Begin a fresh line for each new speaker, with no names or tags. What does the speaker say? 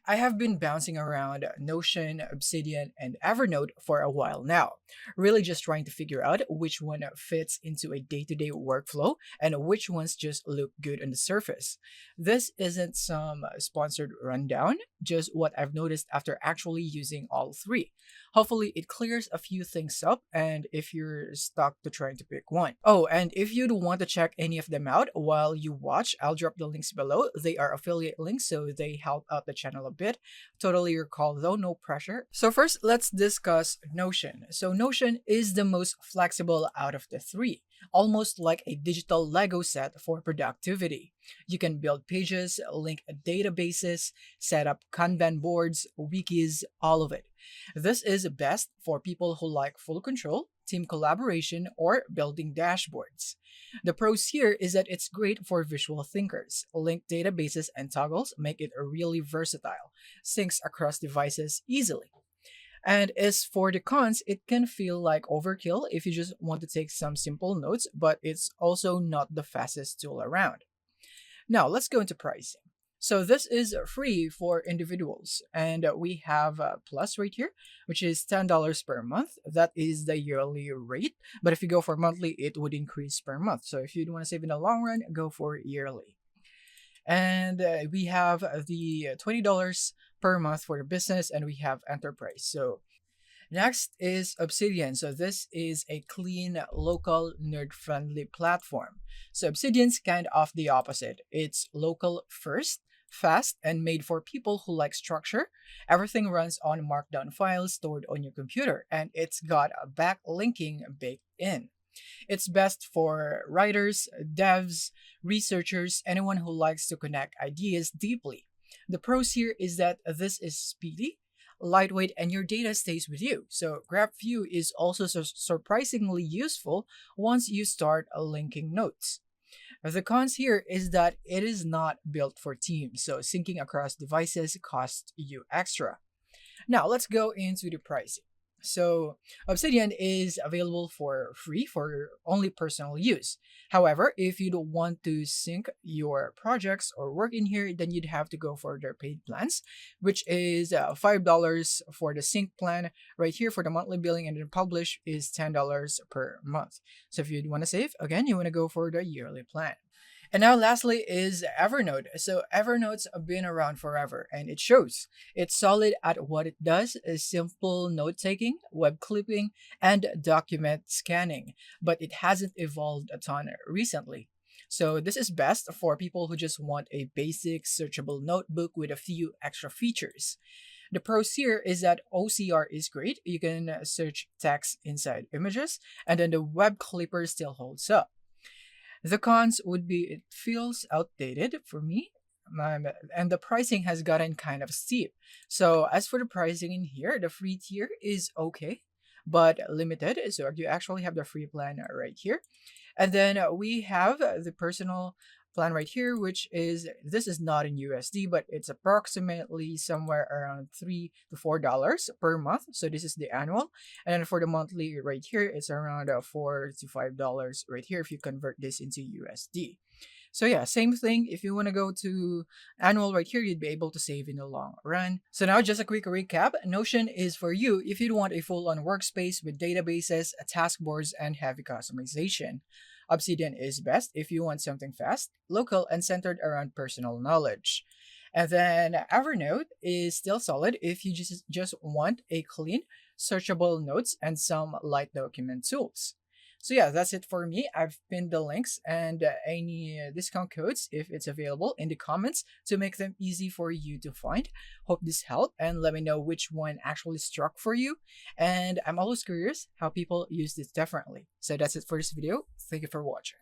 I have been bouncing around Notion, Obsidian, and Evernote for a while now, really just trying to figure out which one fits into a day to day workflow and which ones just look good on the surface. This isn't some sponsored rundown, just what I've noticed after actually using all three. Hopefully, it clears a few things up, and if you're stuck to trying to pick one. Oh, and if you'd want to check any of them out while you watch, I'll drop the links below. They are affiliate links, so they help out the channel a bit. Totally your call though, no pressure. So first, let's discuss Notion. So Notion is the most flexible out of the three, almost like a digital Lego set for productivity. You can build pages, link databases, set up Kanban boards, wikis, all of it. This is best for people who like full control, team collaboration, or building dashboards. The pros here is that it's great for visual thinkers. Linked databases and toggles make it really versatile, syncs across devices easily. And as for the cons, it can feel like overkill if you just want to take some simple notes, but it's also not the fastest tool around. Now, let's go into pricing. So this is free for individuals, and we have Plus right here, which is $10 per month. That is the yearly rate, but if you go for monthly, it would increase per month. So if you want to save in the long run, go for yearly. And we have the $20 per month for the business, and we have enterprise. So next is Obsidian. So this is a clean, local, nerd-friendly platform. So Obsidian's kind of the opposite. It's local first, fast, and made for people who like structure. Everything runs on markdown files stored on your computer, and it's got a backlinking baked in. It's best for writers, devs, researchers, anyone who likes to connect ideas deeply. The pros here is that this is speedy, lightweight, and your data stays with you. So GraphView is also surprisingly useful once you start linking notes. The cons here is that it is not built for teams, so syncing across devices costs you extra. Now let's go into the pricing. So Obsidian is available for free for only personal use. However, if you don't want to sync your projects or work in here, then you'd have to go for their paid plans, which is $5 for the sync plan right here for the monthly billing, and then publish is $10 per month. So if you want to save, again, you want to go for the yearly plan. And now lastly is Evernote. So Evernote's been around forever and it shows. It's solid at what it does, is simple note taking, web clipping, and document scanning, but it hasn't evolved a ton recently. So this is best for people who just want a basic searchable notebook with a few extra features. The pros here is that OCR is great. You can search text inside images, and then the web clipper still holds up. The cons would be it feels outdated for me, and the pricing has gotten kind of steep. So as for the pricing in here, the free tier is okay, but limited. So you actually have the free plan right here. And then we have the personal plan right here, which is this is not in USD, but it's approximately somewhere around $3 to $4 per month. So this is the annual, and then for the monthly right here, it's around $4 to $5 right here if you convert this into USD. So yeah, same thing. If you want to go to annual right here, you'd be able to save in the long run. So now just a quick recap. Notion is for you if you want a full-on workspace with databases, task boards, and heavy customization. Obsidian is best if you want something fast, local, and centered around personal knowledge. And then Evernote is still solid if you just want a clean, searchable notes and some light document tools. So yeah, that's it for me. I've pinned the links and any discount codes if it's available in the comments to make them easy for you to find. Hope this helped and let me know which one actually struck for you. And I'm always curious how people use this differently. So that's it for this video. Thank you for watching.